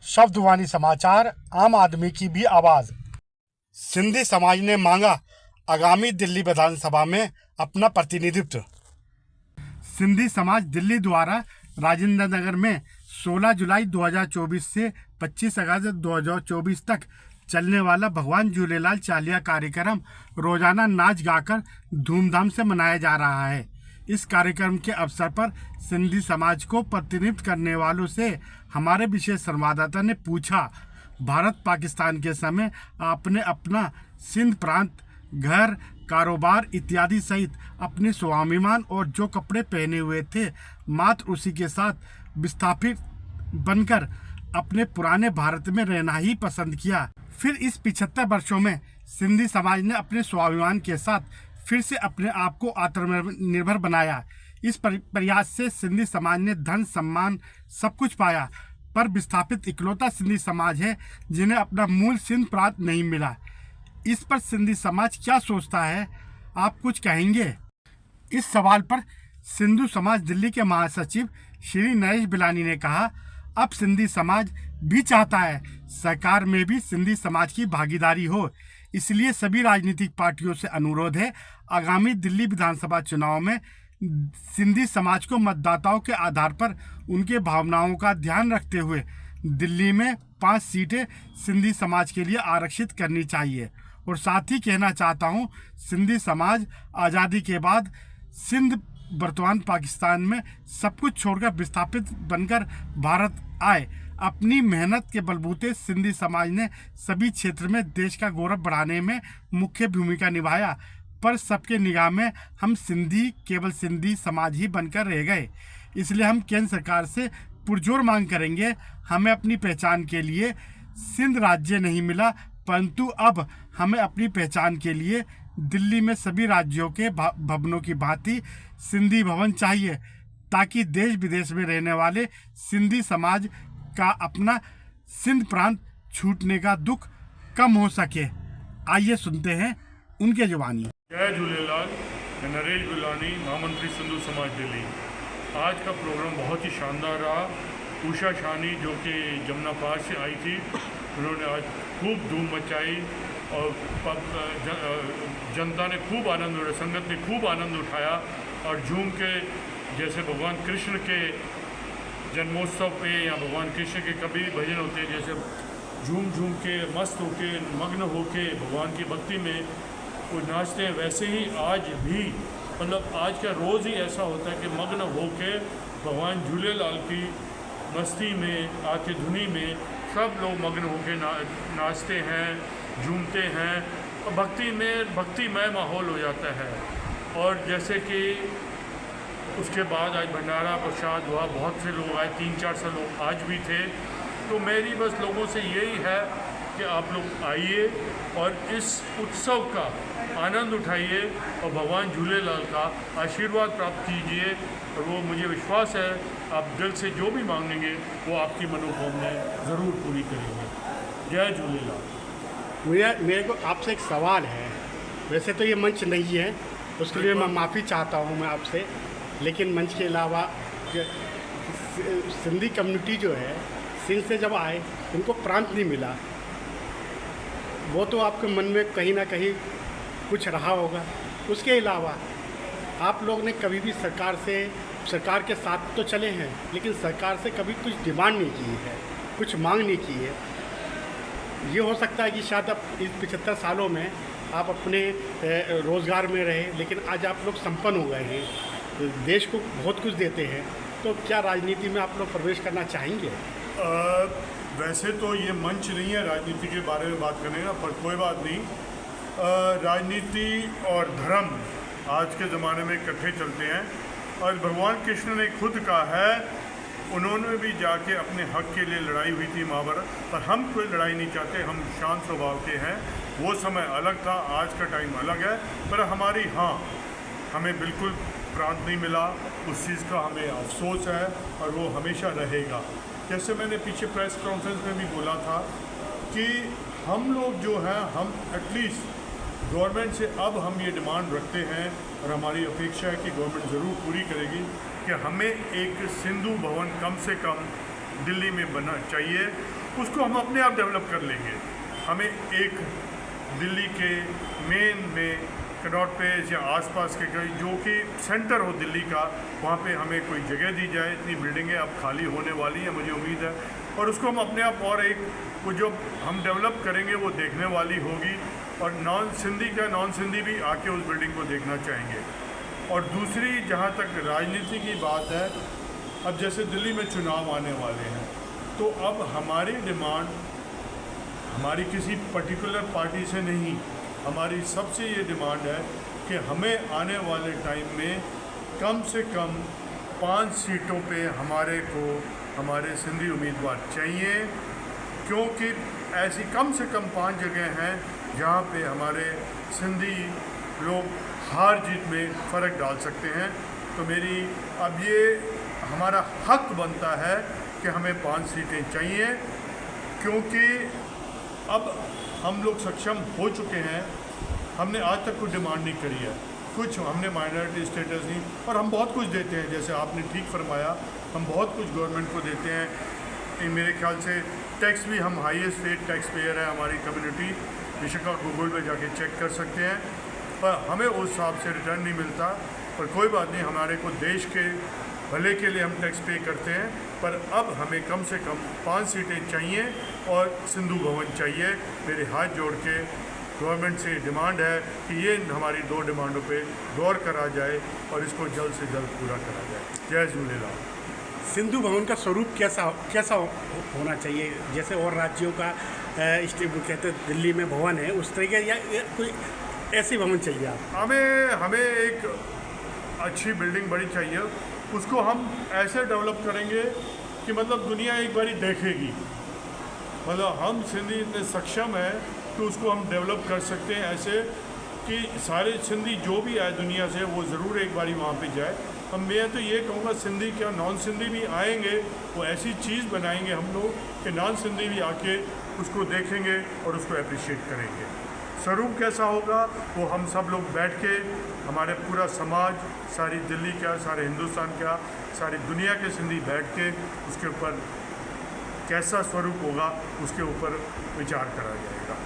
शब्दवाणी समाचार, आम आदमी की भी आवाज। सिंधी समाज ने मांगा आगामी दिल्ली विधानसभा में अपना प्रतिनिधित्व। सिंधी समाज दिल्ली द्वारा राजेंद्र नगर में 16 जुलाई 2024 से 25 अगस्त 2024 तक चलने वाला भगवान झूलेलाल चालीहा कार्यक्रम रोजाना नाच गाकर धूमधाम से मनाया जा रहा है। इस कार्यक्रम के अवसर पर सिंधी समाज को प्रतिनिधित्व करने वालों से हमारे विशेष संवाददाता ने पूछा, भारत पाकिस्तान के समय आपने अपना सिंध प्रांत, घर, कारोबार इत्यादि सहित अपने स्वाभिमान और जो कपड़े पहने हुए थे मात्र उसी के साथ विस्थापित बनकर अपने पुराने भारत में रहना ही पसंद किया। फिर इस 75 वर्षों में सिंधी समाज ने अपने स्वाभिमान के साथ फिर से अपने आप को आत्मनिर्भर बनाया। इस प्रयास से सिंधी समाज ने धन सम्मान सब कुछ पाया, पर विस्थापित इकलौता सिंधी समाज है जिन्हें अपना मूल सिंध प्रांत नहीं मिला। इस पर सिंधी समाज क्या सोचता है, आप कुछ कहेंगे? इस सवाल पर सिंधु समाज दिल्ली के महासचिव श्री नरेश बिलानी ने कहा, अब सिंधी समाज भी चाहता है सरकार में भी सिंधी समाज की भागीदारी हो। इसलिए सभी राजनीतिक पार्टियों से अनुरोध है, आगामी दिल्ली विधानसभा चुनाव में सिंधी समाज को मतदाताओं के आधार पर उनके भावनाओं का ध्यान रखते हुए दिल्ली में 5 सीटें सिंधी समाज के लिए आरक्षित करनी चाहिए। और साथ ही कहना चाहता हूं, सिंधी समाज आज़ादी के बाद सिंध वर्तमान पाकिस्तान में सब कुछ छोड़कर विस्थापित बनकर भारत आए। अपनी मेहनत के बलबूते सिंधी समाज ने सभी क्षेत्र में देश का गौरव बढ़ाने में मुख्य भूमिका निभाया, पर सबके निगाह में हम सिंधी केवल सिंधी समाज ही बनकर रह गए। इसलिए हम केंद्र सरकार से पुरजोर मांग करेंगे, हमें अपनी पहचान के लिए सिंध राज्य नहीं मिला, परंतु अब हमें अपनी पहचान के लिए दिल्ली में सभी राज्यों के भवनों की भांति सिंधी भवन चाहिए, ताकि देश विदेश में रहने वाले सिंधी समाज का अपना सिंध प्रांत छूटने का दुख कम हो सके। आइए सुनते हैं उनके जुबानी। जय झूलेलाल। मैं नरेश बिलानी, महामंत्री सिंधु समाज दिल्ली। आज का प्रोग्राम बहुत ही शानदार रहा। उषा शानी जो कि जमुना पार से आई थी, उन्होंने आज खूब धूम मचाई और जनता ने खूब आनंद उठाया, संगत ने खूब आनंद उठाया और झूम के, जैसे भगवान कृष्ण के जन्मोत्सव पे या भगवान कृष्ण के कभी भजन होते हैं, जैसे झूम झूम के मस्त होके मग्न होके भगवान की भक्ति में वो नाचते हैं, वैसे ही आज भी मतलब आज का रोज़ ही ऐसा होता है कि मग्न होके भगवान झूलेलाल की मस्ती में आके धुनी में सब लोग मग्न होके नाचते हैं, झूमते हैं और भक्तिमय माहौल हो जाता है। और जैसे कि उसके बाद आज भंडारा प्रसाद हुआ, बहुत से लोग आए, 300-400 लोग आज भी थे। तो मेरी बस लोगों से यही है कि आप लोग आइए और इस उत्सव का आनंद उठाइए और भगवान झूलेलाल का आशीर्वाद प्राप्त कीजिए। और वो मुझे विश्वास है आप दिल से जो भी मांगेंगे वो आपकी मनोकामनाएं ज़रूर पूरी करेंगे। जय झूलेलाल। मेरे को आपसे एक सवाल है। वैसे तो ये मंच नहीं है, उसके लिए मैं माफ़ी चाहता हूँ मैं आपसे, लेकिन मंच के अलावा सिंधी कम्युनिटी जो है सिंध से जब आए उनको प्रांत नहीं मिला, वो तो आपके मन में कहीं ना कहीं कुछ रहा होगा। उसके अलावा आप लोग ने कभी भी सरकार के साथ तो चले हैं, लेकिन सरकार से कभी कुछ डिमांड नहीं की है, कुछ मांग नहीं की है। ये हो सकता है कि शायद अब इस 75 सालों में आप अपने रोज़गार में रहे, लेकिन आज आप लोग संपन्न हो गए हैं, देश को बहुत कुछ देते हैं, तो क्या राजनीति में आप लोग प्रवेश करना चाहेंगे? वैसे तो ये मंच नहीं है राजनीति के बारे में बात करने का, पर कोई बात नहीं। राजनीति और धर्म आज के ज़माने में इकट्ठे चलते हैं और भगवान कृष्ण ने खुद कहा है, उन्होंने भी जाके अपने हक के लिए लड़ाई हुई थी महाभारत, पर हम कोई लड़ाई नहीं चाहते, हम शांत स्वभाव के हैं। वो समय अलग था, आज का टाइम अलग है, पर हमें बिल्कुल प्रांत नहीं मिला, उस चीज़ का हमें अफसोस है और वो हमेशा रहेगा। जैसे मैंने पीछे प्रेस कॉन्फ्रेंस में भी बोला था कि हम लोग जो हैं, हम एटलीस्ट गवर्नमेंट से अब हम ये डिमांड रखते हैं और हमारी अपेक्षा है कि गवर्नमेंट ज़रूर पूरी करेगी कि हमें एक सिंधु भवन कम से कम दिल्ली में बना चाहिए, उसको हम अपने आप डेवलप कर लेंगे। हमें एक दिल्ली के मेन में कनॉट प्लेस या आसपास के कहीं जो कि सेंटर हो दिल्ली का, वहाँ पे हमें कोई जगह दी जाए। इतनी बिल्डिंगें अब खाली होने वाली हैं, मुझे उम्मीद है, और उसको हम अपने आप और एक वो जो हम डेवलप करेंगे वो देखने वाली होगी, और नॉन सिंधी भी आके उस बिल्डिंग को देखना चाहेंगे। और दूसरी, जहाँ तक राजनीति की बात है, अब जैसे दिल्ली में चुनाव आने वाले हैं, तो अब हमारी डिमांड हमारी किसी पर्टिकुलर पार्टी से नहीं, हमारी सबसे ये डिमांड है कि हमें आने वाले टाइम में कम से कम 5 सीटों पे हमारे सिंधी उम्मीदवार चाहिए, क्योंकि ऐसी कम से कम 5 जगह हैं जहाँ पे हमारे सिंधी लोग हार जीत में फ़र्क डाल सकते हैं। तो मेरी अब ये हमारा हक बनता है कि हमें 5 सीटें चाहिए, क्योंकि अब हम लोग सक्षम हो चुके हैं। हमने आज तक कोई डिमांड नहीं करी है, कुछ हमने माइनॉरिटी स्टेटस नहीं, और हम बहुत कुछ देते हैं, जैसे आपने ठीक फरमाया, हम बहुत कुछ गवर्नमेंट को देते हैं। मेरे ख्याल से टैक्स भी हम हाईएस्ट स्टेट टैक्स पेयर है हमारी कम्युनिटी, बेशक आप गूगल पे जाके चेक कर सकते हैं, पर हमें उस हिसाब से रिटर्न नहीं मिलता। पर कोई बात नहीं, हमारे को देश के भले के लिए हम टैक्स पे करते हैं, पर अब हमें कम से कम 5 सीटें चाहिए और सिंधु भवन चाहिए। मेरे हाथ जोड़ के गवर्नमेंट से डिमांड है कि ये हमारी 2 डिमांडों पे गौर करा जाए और इसको जल्द से जल्द पूरा करा जाए। जय झूलेलाल। सिंधु भवन का स्वरूप कैसा होना चाहिए, जैसे और राज्यों का कहते हैं दिल्ली में भवन है, उस तरीके या कोई ऐसी भवन चाहिए आप? हमें एक अच्छी बिल्डिंग बड़ी चाहिए, उसको हम ऐसे डेवलप करेंगे कि मतलब दुनिया एक बारी देखेगी, मतलब हम सिंधी इतने सक्षम हैं कि उसको हम डेवलप कर सकते हैं ऐसे कि सारे सिंधी जो भी आए दुनिया से वो ज़रूर एक बारी वहाँ पे जाए। मैं तो ये कहूँगा, सिंधी क्या नॉन सिंधी भी आएंगे, वो ऐसी चीज़ बनाएंगे हम लोग कि नॉन सिंधी भी आके उसको देखेंगे और उसको अप्रिशिएट करेंगे। स्वरूप कैसा होगा वो हम सब लोग बैठ के, हमारे पूरा समाज, सारी दिल्ली का, सारे हिंदुस्तान का, सारी दुनिया के सिंधी बैठ के उसके ऊपर कैसा स्वरूप होगा उसके ऊपर विचार करा जाएगा।